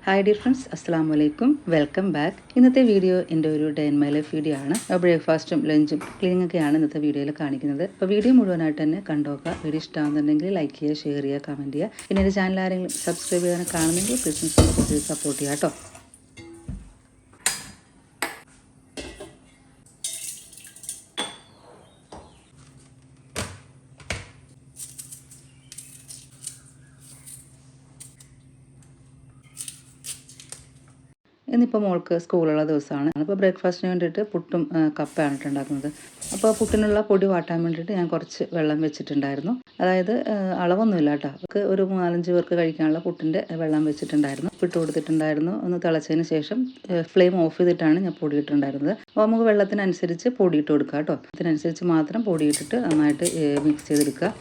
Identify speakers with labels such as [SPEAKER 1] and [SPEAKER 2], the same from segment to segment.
[SPEAKER 1] Hi dear friends, അസ്സാം വലൈക്കും, welcome back. ഇന്നത്തെ വീഡിയോ എൻ്റെ ഒരു day in my life video ആണ്. ബ്രേക്ക്ഫാസ്റ്റും ലഞ്ചും ക്ലീനിങ് ഒക്കെയാണ് ഇന്നത്തെ വീഡിയോയിൽ കാണിക്കുന്നത്. അപ്പോൾ വീഡിയോ മുഴുവനായിട്ട് തന്നെ കണ്ടോക്കുക. വീഡിയോ ഇഷ്ടമാകുന്നുണ്ടെങ്കിൽ ലൈക്ക് ചെയ്യുക, ഷെയർ ചെയ്യുക, കമൻറ്റ് ചെയ്യുക. പിന്നെ എൻ്റെ ചാനൽ ആരെങ്കിലും സബ്സ്ക്രൈബ് ചെയ്യാൻ കാണുന്നെങ്കിൽ പ്ലീസ് സപ്പോർട്ട് ചെയ്യുക കേട്ടോ. ഇന്നിപ്പോൾ മോൾക്ക് സ്കൂളുള്ള ദിവസമാണ്. അപ്പോൾ ബ്രേക്ക്ഫാസ്റ്റിന് വേണ്ടിയിട്ട് പുട്ടും കപ്പയാണ് ഉണ്ടാക്കുന്നത്. അപ്പോൾ പുട്ടിനുള്ള പൊടി വാട്ടാൻ വേണ്ടിയിട്ട് ഞാൻ കുറച്ച് വെള്ളം വെച്ചിട്ടുണ്ടായിരുന്നു. അതായത് അളവൊന്നുമില്ല കേട്ടോ. നമുക്ക് ഒരു 4-5 പേർക്ക് കഴിക്കാനുള്ള പുട്ടിൻ്റെ വെള്ളം വെച്ചിട്ടുണ്ടായിരുന്നു. ഇട്ട് കൊടുത്തിട്ടുണ്ടായിരുന്നു. ഒന്ന് തിളച്ചതിന് ശേഷം ഫ്ലെയിം ഓഫ് ചെയ്തിട്ടാണ് ഞാൻ പൊടിയിട്ടുണ്ടായിരുന്നത്. അപ്പോൾ നമുക്ക് വെള്ളത്തിനനുസരിച്ച് പൊടിയിട്ട് കൊടുക്കുക കേട്ടോ. അതിനനുസരിച്ച് മാത്രം പൊടിയിട്ടിട്ട് നന്നായിട്ട് മിക്സ് ചെയ്തെടുക്കുക.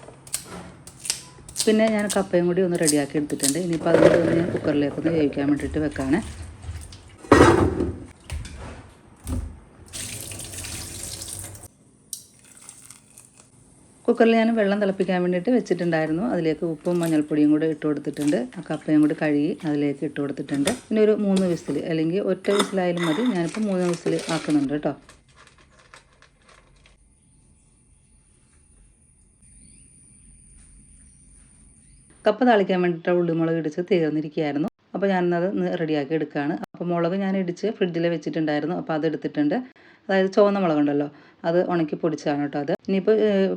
[SPEAKER 1] പിന്നെ ഞാൻ കപ്പയും കൂടി ഒന്ന് റെഡിയാക്കി എടുത്തിട്ടുണ്ട്. ഇനിയിപ്പോൾ അതുകൊണ്ട് ഒന്ന് ഞാൻ കുക്കറിലേക്കൊന്ന് വേവിക്കാൻ വേണ്ടിയിട്ട് വെക്കാണ്. കുക്കറിൽ ഞാൻ വെള്ളം തിളപ്പിക്കാൻ വേണ്ടിയിട്ട് വെച്ചിട്ടുണ്ടായിരുന്നു. അതിലേക്ക് ഉപ്പും മഞ്ഞൾപ്പൊടിയും കൂടെ ഇട്ട് കൊടുത്തിട്ടുണ്ട്. ആ കപ്പയും കൂടി കഴുകി അതിലേക്ക് ഇട്ട് കൊടുത്തിട്ടുണ്ട്. പിന്നെ ഒരു 3 വിസിൽ അല്ലെങ്കിൽ ഒറ്റ വിസിലായാലും മതി. ഞാനിപ്പോൾ 3 വിസിൽ ആക്കുന്നുണ്ട് കേട്ടോ. കപ്പ താളിക്കാൻ വേണ്ടിയിട്ട് ഉള്ളിമുളക് ഇടിച്ച് തീർന്നിരിക്കുകയായിരുന്നു. അപ്പോൾ ഞാനത് റെഡിയാക്കി എടുക്കുകയാണ്. അപ്പോൾ മുളക് ഞാൻ ഇടിച്ച് ഫ്രിഡ്ജിൽ വെച്ചിട്ടുണ്ടായിരുന്നു. അപ്പോൾ അത് എടുത്തിട്ടുണ്ട്. അതായത് ചുവന്ന മുളകുണ്ടല്ലോ, അത് ഉണക്കി പൊടിച്ചതാണ് കേട്ടോ. അത് ഇനിയിപ്പോൾ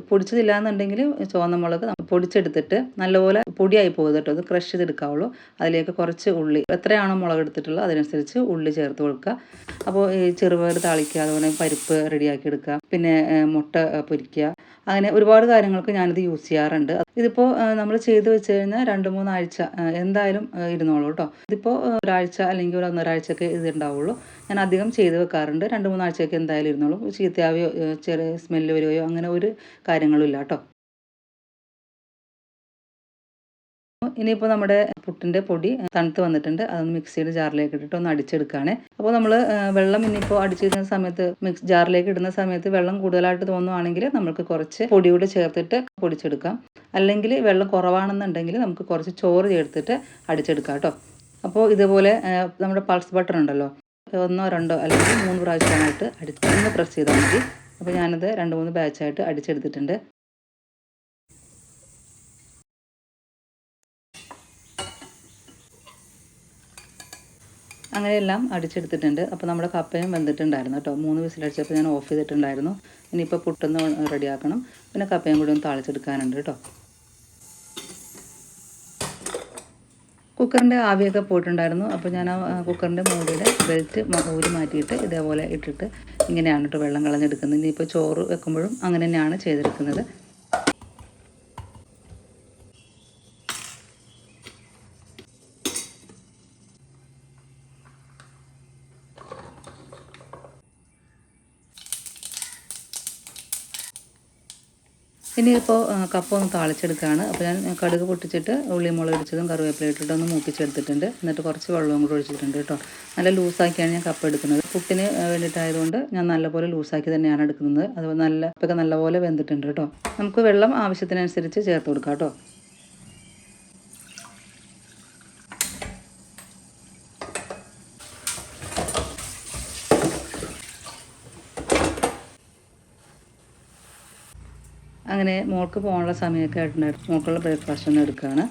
[SPEAKER 1] പൊടിച്ചതില്ല എന്നുണ്ടെങ്കിൽ ചുവന്ന മുളക് പൊടിച്ചെടുത്തിട്ട് നല്ലപോലെ പൊടിയായി പോകുന്നത് കേട്ടോ. അത് ക്രഷ് ചെയ്തെടുക്കാവുള്ളൂ. അതിലേക്ക് കുറച്ച് ഉള്ളി, എത്രയാണോ മുളക് എടുത്തിട്ടുള്ളത് അതിനനുസരിച്ച് ഉള്ളി ചേർത്ത് കൊടുക്കുക. അപ്പോൾ ഈ ചെറുപയർ താളിക്കുക, അതുപോലെ പരിപ്പ് റെഡിയാക്കി എടുക്കുക, പിന്നെ മുട്ട പൊരിക്കുക, അങ്ങനെ ഒരുപാട് കാര്യങ്ങൾക്ക് ഞാനിത് യൂസ് ചെയ്യാറുണ്ട്. ഇതിപ്പോൾ നമ്മൾ ചെയ്ത് വെച്ച് കഴിഞ്ഞാൽ 2-3 ആഴ്ച എന്തായാലും ഇരുന്നോളൂ കേട്ടോ. ഇതിപ്പോൾ ഒരാഴ്ച അല്ലെങ്കിൽ ഒരു 1.5 ആഴ്ചയൊക്കെ ഇത് ഉണ്ടാവുള്ളൂ. ഞാൻ അധികം ചെയ്ത് വെക്കാറുണ്ട്. 2-3 ആഴ്ചയൊക്കെ എന്തായാലും ഇരുന്നോളൂ. ചീത്തയാവുകയോ ചെറിയ സ്മെല്ല് വരികയോ അങ്ങനെ ഒരു കാര്യങ്ങളും ഇല്ല കേട്ടോ. ഇനിയിപ്പോൾ നമ്മുടെ പുട്ടിൻ്റെ പൊടി തണുത്ത് വന്നിട്ടുണ്ട്. അതൊന്ന് മിക്സിയുടെ ജാറിലേക്ക് ഇട്ടിട്ട് ഒന്ന് അടിച്ചെടുക്കുകയാണ്. അപ്പോൾ നമ്മൾ വെള്ളം ഇനിയിപ്പോൾ അടിച്ചിരുന്ന സമയത്ത് ജാറിലേക്ക് ഇടുന്ന സമയത്ത് വെള്ളം കൂടുതലായിട്ട് തോന്നുവാണെങ്കിൽ നമുക്ക് കുറച്ച് പൊടി കൂടി ചേർത്തിട്ട് പൊടിച്ചെടുക്കാം. അല്ലെങ്കിൽ വെള്ളം കുറവാണെന്നുണ്ടെങ്കിൽ നമുക്ക് കുറച്ച് ചോറ് ചേർത്തിട്ട് അടിച്ചെടുക്കാം കേട്ടോ. അപ്പോൾ ഇതുപോലെ നമ്മുടെ പൾസ് ബട്ടർ ഉണ്ടല്ലോ, 1-2 അല്ലെങ്കിൽ 3 പ്രാവശ്യമായിട്ട് ഒന്ന് പ്രസ് ചെയ്താൽ മതി. അപ്പോൾ ഞാനത് 2-3 ബാച്ചായിട്ട് അടിച്ചെടുത്തിട്ടുണ്ട്. അങ്ങനെയെല്ലാം അടിച്ചെടുത്തിട്ടുണ്ട്. അപ്പോൾ നമ്മുടെ കപ്പയും വെന്തിട്ടുണ്ടായിരുന്നു കേട്ടോ. 3 വിസിലടിച്ചപ്പോൾ ഞാൻ ഓഫ് ചെയ്തിട്ടുണ്ടായിരുന്നു. ഇനിയിപ്പോൾ പുട്ടൊന്ന് റെഡിയാക്കണം. പിന്നെ കപ്പയും കൂടി ഒന്ന് താളിച്ചെടുക്കാനുണ്ട് കേട്ടോ. കുക്കറിൻ്റെ ആവിയൊക്കെ പോയിട്ടുണ്ടായിരുന്നു. അപ്പോൾ ഞാൻ ആ കുക്കറിൻ്റെ മൂടിയുടെ ബെൽറ്റ് ഊരി മാറ്റിയിട്ട് ഇതേപോലെ ഇട്ടിട്ട് ഇങ്ങനെയാണ് കേട്ടോ വെള്ളം കളഞ്ഞെടുക്കുന്നത്. ഇനിയിപ്പോൾ ചോറ് വെക്കുമ്പോഴും അങ്ങനെ തന്നെയാണ് ചെയ്തെടുക്കുന്നത്. ഇനിയിപ്പോൾ കപ്പ ഒന്ന് താളിച്ചെടുക്കുകയാണ്. അപ്പോൾ ഞാൻ കടുക് പൊട്ടിച്ചിട്ട് ഉള്ളിമുളക് ഇടിച്ചതും കറിവേപ്പില ഇട്ടിട്ട് ഒന്ന് മൂപ്പിച്ചെടുത്തിട്ടുണ്ട്. എന്നിട്ട് കുറച്ച് വെള്ളവും കൂടി ഒഴിച്ചിട്ടുണ്ട് കേട്ടോ. നല്ല ലൂസാക്കിയാണ് ഞാൻ കപ്പ എടുക്കുന്നത്. പുട്ടിന് വേണ്ടിയിട്ടായതുകൊണ്ട് ഞാൻ നല്ലപോലെ ലൂസാക്കി തന്നെയാണ് എടുക്കുന്നത്. അതുപോലെ കപ്പയൊക്കെ നല്ലപോലെ വെന്തിട്ടുണ്ട് കേട്ടോ. നമുക്ക് വെള്ളം ആവശ്യത്തിനനുസരിച്ച് ചേർത്ത് കൊടുക്കാം കേട്ടോ. അങ്ങനെ മോൾക്ക് പോകാനുള്ള സമയമൊക്കെ ആയിട്ടുണ്ടായിരുന്നു. മോൾക്കുള്ള ബ്രേക്ക്ഫാസ്റ്റ് ഒന്ന് എടുക്കുകയാണ്.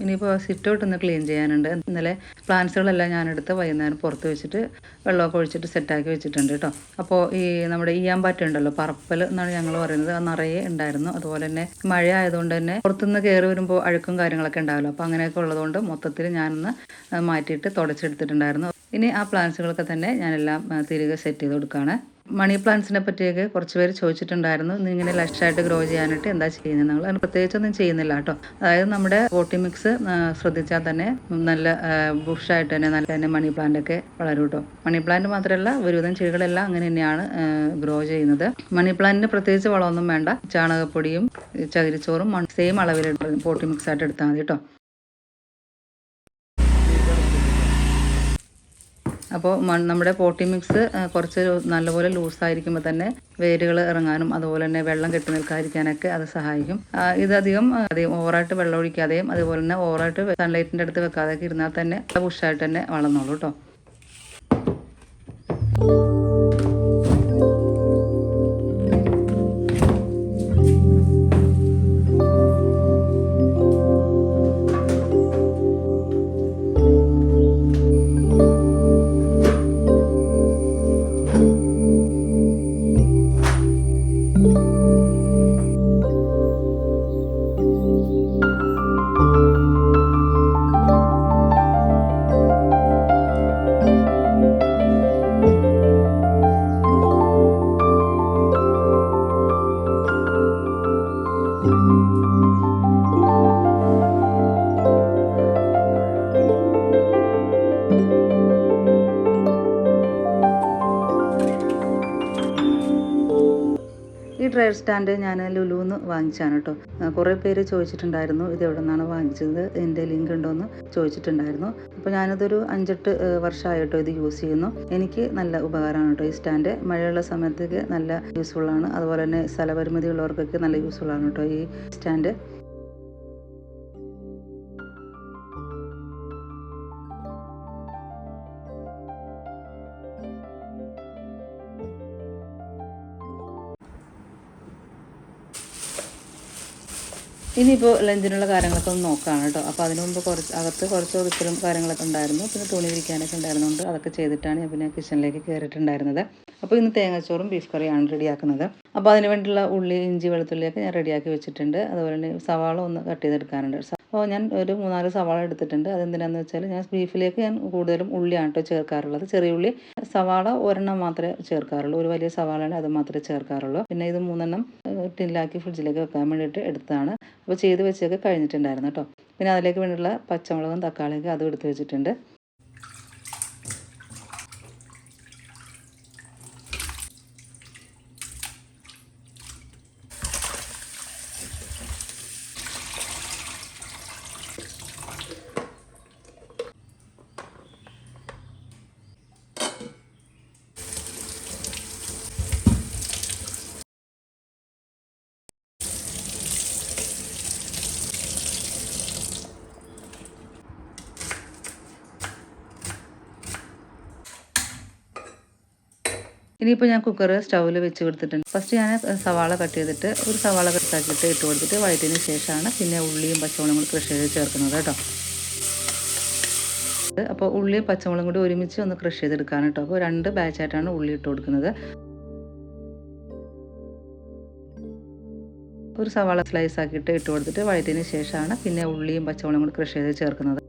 [SPEAKER 1] ഇനിയിപ്പോൾ സിറ്റ് ഔട്ട് ഒന്ന് ക്ലീൻ ചെയ്യാനുണ്ട്. ഇന്നലെ പ്ലാന്റ്സുകളെല്ലാം ഞാനെടുത്ത് വൈകുന്നേരം പുറത്ത് വെച്ചിട്ട് വെള്ളമൊക്കെ ഒഴിച്ചിട്ട് സെറ്റാക്കി വെച്ചിട്ടുണ്ട് കേട്ടോ. അപ്പോൾ ഈ നമ്മുടെ ഈയാമ്പാറ്റ ഉണ്ടല്ലോ, പറപ്പൽ എന്നാണ് ഞങ്ങൾ പറയുന്നത്, അത് നിറയെ ഉണ്ടായിരുന്നു. അതുപോലെ തന്നെ മഴ ആയതുകൊണ്ട് തന്നെ പുറത്തുനിന്ന് കയറി വരുമ്പോൾ അഴുക്കും കാര്യങ്ങളൊക്കെ ഉണ്ടാവില്ല. അപ്പോൾ അങ്ങനെയൊക്കെ ഉള്ളതുകൊണ്ട് മൊത്തത്തിൽ ഞാനൊന്ന് മാറ്റിയിട്ട് തുടച്ചെടുത്തിട്ടുണ്ടായിരുന്നു. ഇനി ആ പ്ലാന്റ്സുകളൊക്കെ തന്നെ ഞാനെല്ലാം തിരികെ സെറ്റ് ചെയ്ത് കൊടുക്കുകയാണ്. മണി പ്ലാന്റ്സിനെ പറ്റിയൊക്കെ കുറച്ച് പേര് ചോദിച്ചിട്ടുണ്ടായിരുന്നു. ഇങ്ങനെ ലക്ഷായിട്ട് ഗ്രോ ചെയ്യാനായിട്ട് എന്താ ചെയ്യുന്നത് നിങ്ങൾ? അതിന് പ്രത്യേകിച്ചൊന്നും ചെയ്യുന്നില്ല കേട്ടോ. അതായത് നമ്മുടെ പോട്ടി മിക്സ് ശ്രദ്ധിച്ചാൽ തന്നെ നല്ല ബുഷായിട്ട് തന്നെ നല്ല തന്നെ മണി പ്ലാന്റ് ഒക്കെ വളരും കേട്ടോ. മണി പ്ലാന്റ് മാത്രമല്ല ഒരുവിധം ചെടികളെല്ലാം അങ്ങനെ തന്നെയാണ് ഗ്രോ ചെയ്യുന്നത്. മണി പ്ലാന്റിന് പ്രത്യേകിച്ച് വളമൊന്നും വേണ്ട. ചാണകപ്പൊടിയും ചകിരിച്ചോറും സെയിം അളവിൽ പോട്ടി മിക്സ് ആയിട്ട് എടുത്താൽ മതി കേട്ടോ. അപ്പോൾ നമ്മുടെ പോട്ടി മിക്സ് കുറച്ച് നല്ലപോലെ ലൂസായിരിക്കുമ്പോൾ തന്നെ വേരുകൾ ഇറങ്ങാനും അതുപോലെ തന്നെ വെള്ളം കെട്ടി നിൽക്കാതിരിക്കാനൊക്കെ അത് സഹായിക്കും. ഇതധികം ഓവറായിട്ട് വെള്ളം ഒഴിക്കാതെയും അതുപോലെ തന്നെ ഓവറായിട്ട് സൺലൈറ്റിൻ്റെ അടുത്ത് വെക്കാതെയൊക്കെ ഇരുന്നാൽ തന്നെ ബുഷായിട്ട് തന്നെ വളർന്നോളൂ കേട്ടോ. ഈ ഡ്രയർ സ്റ്റാൻഡ് ഞാൻ ലുലുന്ന് വാങ്ങിച്ചാണ് കേട്ടോ. കുറേ പേര് ചോദിച്ചിട്ടുണ്ടായിരുന്നു ഇത് എവിടെ നിന്നാണ് വാങ്ങിച്ചത്, എൻ്റെ ലിങ്ക് ഉണ്ടോയെന്ന് ചോദിച്ചിട്ടുണ്ടായിരുന്നു. അപ്പോൾ ഞാനതൊരു 5-8 വർഷമായിട്ടോ ഇത് യൂസ് ചെയ്യുന്നു. എനിക്ക് നല്ല ഉപകാരമാണ് കേട്ടോ ഈ സ്റ്റാൻഡ്. മഴയുള്ള സമയത്തേക്ക് നല്ല യൂസ്ഫുള്ളാണ്. അതുപോലെ തന്നെ സ്ഥലപരിമിതി ഉള്ളവർക്കൊക്കെ നല്ല യൂസ്ഫുള്ളാണ് കേട്ടോ ഈ സ്റ്റാൻഡ്. ഇനിയിപ്പോൾ ലഞ്ചിനുള്ള കാര്യങ്ങളൊക്കെ ഒന്ന് നോക്കുകയാണ് കേട്ടോ. അപ്പോൾ അതിന് മുമ്പ് അകത്ത് കുറച്ച് ഒതുക്കലും കാര്യങ്ങളൊക്കെ ഉണ്ടായിരുന്നു. പിന്നെ തുണി വിരിക്കാനൊക്കെ ഉണ്ടായിരുന്നുകൊണ്ട് അതൊക്കെ ചെയ്തിട്ടാണ് ഞാൻ പിന്നെ കിച്ചണിലേക്ക് കയറിയിട്ടുണ്ടായിരുന്നത്. അപ്പോൾ ഇന്ന് തേങ്ങാച്ചോറും ബീഫ് കറിയാണ് റെഡിയാക്കുന്നത്. അപ്പോൾ അതിന് വേണ്ടിയുള്ള ഉള്ളി, ഇഞ്ചി, വെളുത്തുള്ളിയൊക്കെ ഞാൻ റെഡിയാക്കി വെച്ചിട്ടുണ്ട്. അതുപോലെ തന്നെ സവാള ഒന്ന് കട്ട് ചെയ്തെടുക്കാനുണ്ട്. അപ്പോൾ ഞാൻ ഒരു 3-4 സവാള എടുത്തിട്ടുണ്ട്. അതെന്തിനാണെന്ന് വെച്ചാൽ ഞാൻ ബീഫിലേക്ക് ഞാൻ കൂടുതലും ഉള്ളിയാണ് കേട്ടോ ചേർക്കാറുള്ളത്. ചെറിയ ഉള്ളി, സവാള ഒരെണ്ണം മാത്രമേ ചേർക്കാറുള്ളൂ. ഒരു വലിയ സവാളയാണ്, അത് മാത്രമേ ചേർക്കാറുള്ളൂ. പിന്നെ ഇത് 3 ടിന്നിലാക്കി ഫ്രിഡ്ജിലേക്ക് വെക്കാൻ വേണ്ടിയിട്ട് എടുത്തതാണ്. അപ്പോൾ ചെയ്ത് വെച്ചൊക്കെ കഴിഞ്ഞിട്ടുണ്ടായിരുന്നു കേട്ടോ. പിന്നെ അതിലേക്ക് വേണ്ടിയുള്ള പച്ചമുളകും തക്കാളിയൊക്കെ അതും എടുത്ത് വെച്ചിട്ടുണ്ട്. ഇനിയിപ്പോൾ ഞാൻ കുക്കർ സ്റ്റൗവിൽ വെച്ച് കൊടുത്തിട്ടുണ്ട്. ഫസ്റ്റ് ഞാൻ സവാള കട്ട് ചെയ്തിട്ട് ഒരു സവാള കട്ടാക്കിയിട്ട് ഇട്ട് കൊടുത്തിട്ട് വഴറ്റിയതിന് ശേഷമാണ് പിന്നെ ഉള്ളിയും പച്ചമുളകും കൂടി ക്രഷ് ചെയ്ത് ചേർക്കുന്നത് കേട്ടോ. അപ്പോൾ ഉള്ളിയും പച്ചമുളകും കൂടി ഒരുമിച്ച് ഒന്ന് ക്രഷ് ചെയ്തെടുക്കാണ് കേട്ടോ. അപ്പോൾ 2 ബാച്ചായിട്ടാണ് ഉള്ളി ഇട്ട് കൊടുക്കുന്നത്. ഒരു സവാള സ്ലൈസ് ആക്കിയിട്ട് ഇട്ട് കൊടുത്തിട്ട് വഴറ്റിയതിന് ശേഷമാണ് പിന്നെ ഉള്ളിയും പച്ചമുളകും കൂടി ക്രഷ് ചെയ്ത് ചേർക്കുന്നത്.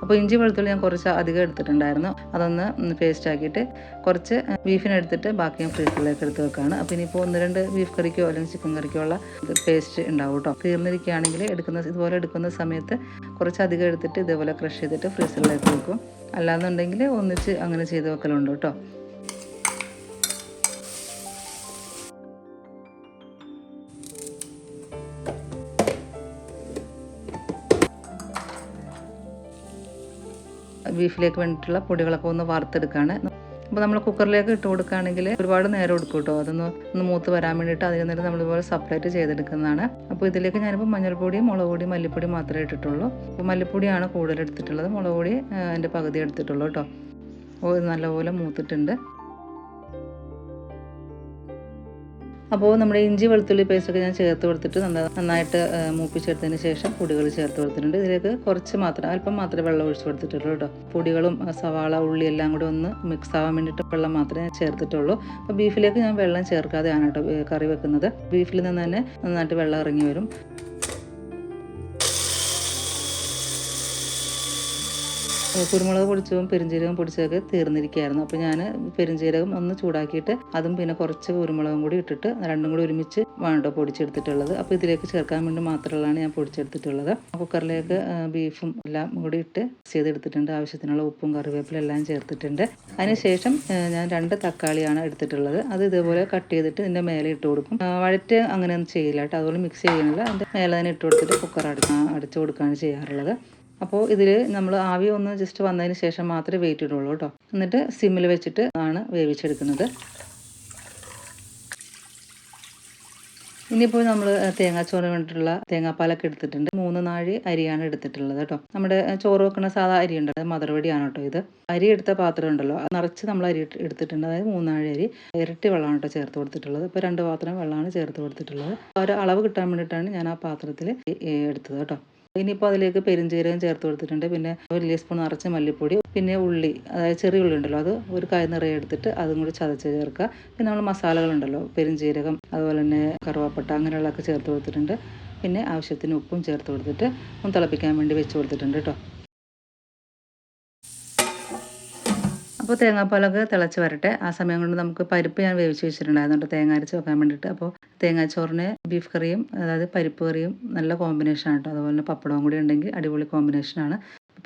[SPEAKER 1] അപ്പോൾ ഇഞ്ചി വെളുത്തുള്ളി ഞാൻ കുറച്ച് അധികം എടുത്തിട്ടുണ്ടായിരുന്നു. അതൊന്ന് പേസ്റ്റ് ആക്കിയിട്ട് കുറച്ച് ബീഫിനെടുത്തിട്ട് ബാക്കി ഞാൻ ഫ്രീസറിലേക്ക് എടുത്ത് വെക്കുകയാണ്. അപ്പോൾ ഇനിയിപ്പോൾ 1-2 ബീഫ് കറിക്കോ അല്ലെങ്കിൽ ചിക്കൻ കറിക്കോ ഉള്ള പേസ്റ്റ് ഉണ്ടാവും കേട്ടോ. തീർന്നിരിക്കുകയാണെങ്കിൽ ഇതുപോലെ എടുക്കുന്ന സമയത്ത് കുറച്ചധികം എടുത്തിട്ട് ഇതേപോലെ ക്രഷ് ചെയ്തിട്ട് ഫ്രീസറിലേക്ക് വെക്കും. അല്ലാന്നുണ്ടെങ്കിൽ ഒന്നിച്ച് അങ്ങനെ ചെയ്ത് വെക്കലുണ്ട് കേട്ടോ. ബീഫിലേക്ക് വേണ്ടിയിട്ടുള്ള പൊടികളൊക്കെ ഒന്ന് വറുത്തെടുക്കുകയാണ്. അപ്പോൾ നമ്മൾ കുക്കറിലേക്ക് ഇട്ട് കൊടുക്കുകയാണെങ്കിൽ ഒരുപാട് നേരം എടുക്കും കേട്ടോ. ഒന്ന് മൂത്ത് വരാൻ വേണ്ടിയിട്ട് അതിന് നേരം നമ്മളിതുപോലെ സെപ്പറേറ്റ് ചെയ്തെടുക്കുന്നതാണ്. അപ്പോൾ ഇതിലേക്ക് ഞാനിപ്പോൾ മഞ്ഞൾപ്പൊടി, മുളക് പൊടി, മല്ലിപ്പൊടി മാത്രമേ ഇട്ടിട്ടുള്ളൂ. അപ്പോൾ മല്ലിപ്പൊടിയാണ് കൂടുതൽ എടുത്തിട്ടുള്ളത്. മുളക് പൊടി അതിൻ്റെ പകുതി എടുത്തിട്ടുള്ളൂ കേട്ടോ. അപ്പോൾ ഇത് നല്ലപോലെ മൂത്തിട്ടുണ്ട്. അപ്പോൾ നമ്മുടെ ഇഞ്ചി വെളുത്തുള്ളി പേസ്റ്റൊക്കെ ഞാൻ ചേർത്ത് കൊടുത്തിട്ട് നന്നായിട്ട് മൂപ്പിച്ചെടുത്തതിന് ശേഷം പൊടികൾ ചേർത്ത് കൊടുത്തിട്ടുണ്ട്. ഇതിലേക്ക് അല്പം മാത്രമേ വെള്ളം ഒഴിച്ച് കൊടുത്തിട്ടുള്ളൂ കേട്ടോ. പൊടികളും സവാള, ഉള്ളി എല്ലാം കൂടി ഒന്ന് മിക്സ് ആവാൻ വേണ്ടിയിട്ട് വെള്ളം മാത്രമേ ഞാൻ ചേർത്തിട്ടുള്ളൂ. അപ്പോൾ ബീഫിലേക്ക് ഞാൻ വെള്ളം ചേർക്കാതെയാണ് കേട്ടോ കറി വെക്കുന്നത്. ബീഫിൽ നിന്ന് തന്നെ നന്നായിട്ട് വെള്ളം ഇറങ്ങി വരും. കുരുമുളക് പൊടിച്ചതും പെരുംജീരകം പൊടിച്ചതൊക്കെ തീർന്നിരിക്കുകയായിരുന്നു. അപ്പോൾ ഞാൻ പെരുംജീരകം ഒന്ന് ചൂടാക്കിയിട്ട് അതും പിന്നെ കുറച്ച് കുരുമുളകും കൂടി ഇട്ടിട്ട് രണ്ടും കൂടി ഒരുമിച്ച് വേണ്ടോ പൊടിച്ചെടുത്തിട്ടുള്ളത്. അപ്പോൾ ഇതിലേക്ക് ചേർക്കാൻ വേണ്ടി മാത്രമുള്ളതാണ് ഞാൻ പൊടിച്ചെടുത്തിട്ടുള്ളത്. കുക്കറിലേക്ക് ബീഫും എല്ലാം കൂടി ഇട്ട് മിക്സ് ചെയ്തെടുത്തിട്ടുണ്ട്. ആവശ്യത്തിനുള്ള ഉപ്പും കറിവേപ്പിലും എല്ലാം ചേർത്തിട്ടുണ്ട്. അതിനുശേഷം ഞാൻ 2 തക്കാളിയാണ് എടുത്തിട്ടുള്ളത്. അത് ഇതേപോലെ കട്ട് ചെയ്തിട്ട് ഇതിൻ്റെ മേലെ ഇട്ട് കൊടുക്കും. വഴറ്റ് അങ്ങനെയൊന്നും ചെയ്യില്ല കേട്ടോ, അതുപോലെ മിക്സ് ചെയ്യുന്നില്ല. അതിൻ്റെ മേലെ തന്നെ ഇട്ട് കൊടുത്തിട്ട് കുക്കർ അടച്ചു കൊടുക്കുകയാണ് ചെയ്യാറുള്ളത്. അപ്പോൾ ഇതിൽ നമ്മൾ ആവി ഒന്ന് ജസ്റ്റ് വന്നതിന് ശേഷം മാത്രമേ വെയിറ്റ് ഇടുള്ളൂ കേട്ടോ. എന്നിട്ട് സിമ്മിൽ വെച്ചിട്ട് ആണ് വേവിച്ചെടുക്കുന്നത്. ഇനിയിപ്പോൾ നമ്മൾ തേങ്ങാച്ചോറിന് വേണ്ടിയിട്ടുള്ള തേങ്ങാപ്പാലൊക്കെ എടുത്തിട്ടുണ്ട്. 3 നാഴി അരിയാണ് എടുത്തിട്ടുള്ളത് കേട്ടോ. നമ്മുടെ ചോറ് വെക്കുന്ന സാധാ അരി ഉണ്ടല്ലോ, മദർവടിയാണ് കേട്ടോ ഇത്. അരി എടുത്ത പാത്രം ഉണ്ടല്ലോ, നിറച്ച് നമ്മൾ അരി എടുത്തിട്ടുണ്ട്. അതായത് 3 നാഴി അരി, ഇരട്ടി വെള്ളമാണ് കേട്ടോ ചേർത്ത് കൊടുത്തിട്ടുള്ളത്. ഇപ്പോൾ 2 പാത്രം വെള്ളമാണ് ചേർത്ത് കൊടുത്തിട്ടുള്ളത്. ഒരു അളവ് കിട്ടാൻ വേണ്ടിയിട്ടാണ് ഞാൻ ആ പാത്രത്തിൽ എടുത്തത് കേട്ടോ. ഇനിയിപ്പോൾ അതിലേക്ക് പെരുംജീരകം ചേർത്ത് കൊടുത്തിട്ടുണ്ട്. പിന്നെ 1 ടീസ്പൂൺ നിറച്ച് മല്ലിപ്പൊടി, പിന്നെ ഉള്ളി, അതായത് ചെറിയ ഉള്ളി ഉണ്ടല്ലോ, അത് ഒരു കായ നിറയെ എടുത്തിട്ട് അതും കൂടി ചതച്ച് ചേർക്കുക. പിന്നെ നമ്മൾ മസാലകളുണ്ടല്ലോ, പെരുംജീരകം, അതുപോലെ തന്നെ കറുവാപ്പട്ട, അങ്ങനെയുള്ളതൊക്കെ ചേർത്ത് കൊടുത്തിട്ടുണ്ട്. പിന്നെ ആവശ്യത്തിന് ഉപ്പും ചേർത്ത് കൊടുത്തിട്ട് ഒന്ന് തിളപ്പിക്കാൻ വേണ്ടി വെച്ച് കൊടുത്തിട്ടുണ്ട് കേട്ടോ. അപ്പോൾ തേങ്ങാപ്പാലൊക്കെ തിളച്ച് വരട്ടെ. ആ സമയം കൊണ്ട് നമുക്ക് പരിപ്പ് ഞാൻ വേവിച്ച് വെച്ചിട്ടുണ്ടായിരുന്നു തേങ്ങ അരച്ച് വെക്കാൻ വേണ്ടിയിട്ട്. അപ്പോൾ തേങ്ങാച്ചോറിന് ബീഫ് കറിയും അതായത് പരിപ്പ് കറിയും നല്ല കോമ്പിനേഷനാണ് കേട്ടോ. അതുപോലെ തന്നെ പപ്പടവും കൂടി ഉണ്ടെങ്കിൽ അടിപൊളി കോമ്പിനേഷനാണ്.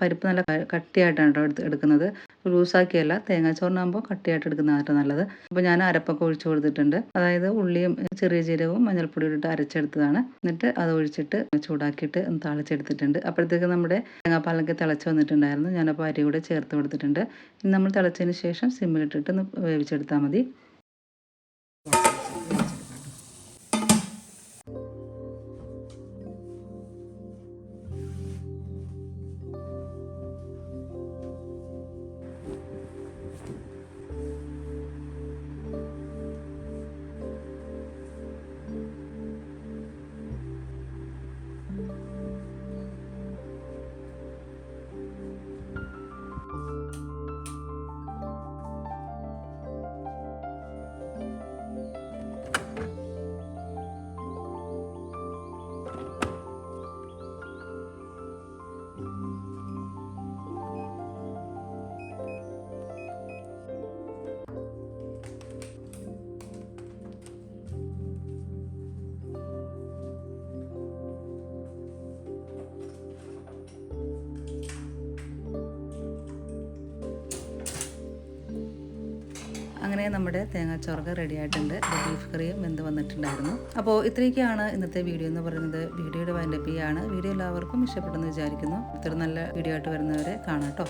[SPEAKER 1] പരിപ്പ് നല്ല കട്ടിയായിട്ടാണ് കേട്ടോ എടുക്കുന്നത്, ലൂസാക്കിയല്ല. തേങ്ങാച്ചോറിനാകുമ്പോൾ കട്ടിയായിട്ട് എടുക്കുന്നതാണ് നല്ലത്. അപ്പോൾ ഞാൻ അരപ്പൊക്കെ ഒഴിച്ച് കൊടുത്തിട്ടുണ്ട്. അതായത് ഉള്ളിയും ചെറിയ ജീരകവും മഞ്ഞൾപ്പൊടി ഇട്ടിട്ട് അരച്ചെടുത്തതാണ്. എന്നിട്ട് അത് ഒഴിച്ചിട്ട് ചൂടാക്കിയിട്ട് താളിച്ചെടുത്തിട്ടുണ്ട്. അപ്പോഴത്തേക്ക് നമ്മുടെ തേങ്ങാപ്പാലൊക്കെ തിളച്ച് വന്നിട്ടുണ്ടായിരുന്നു. ഞാനപ്പോൾ അരി കൂടെ ചേർത്ത് കൊടുത്തിട്ടുണ്ട്. ഇനി നമ്മൾ തിളച്ചതിന് ശേഷം സിമ്മിലിട്ടിട്ട് ഒന്ന് വേവിച്ചെടുത്താൽ മതി. അങ്ങനെ നമ്മുടെ തേങ്ങാച്ചോറൊക്കെ റെഡി ആയിട്ടുണ്ട്. ബീഫ് കറിയും വെന്ത് വന്നിട്ടുണ്ടായിരുന്നു. അപ്പോൾ ഇത്രയൊക്കെയാണ് ഇന്നത്തെ വീഡിയോ എന്ന് പറയുന്നത്. വീഡിയോയുടെ വൈൻഡപ്പ് ചെയ്യാണ്. വീഡിയോ എല്ലാവർക്കും ഇഷ്ടപ്പെട്ടെന്ന് വിചാരിക്കുന്നു. ഇത്ര നല്ല വീഡിയോ ആയിട്ട് വരുന്നവരെ കാണാം കേട്ടോ.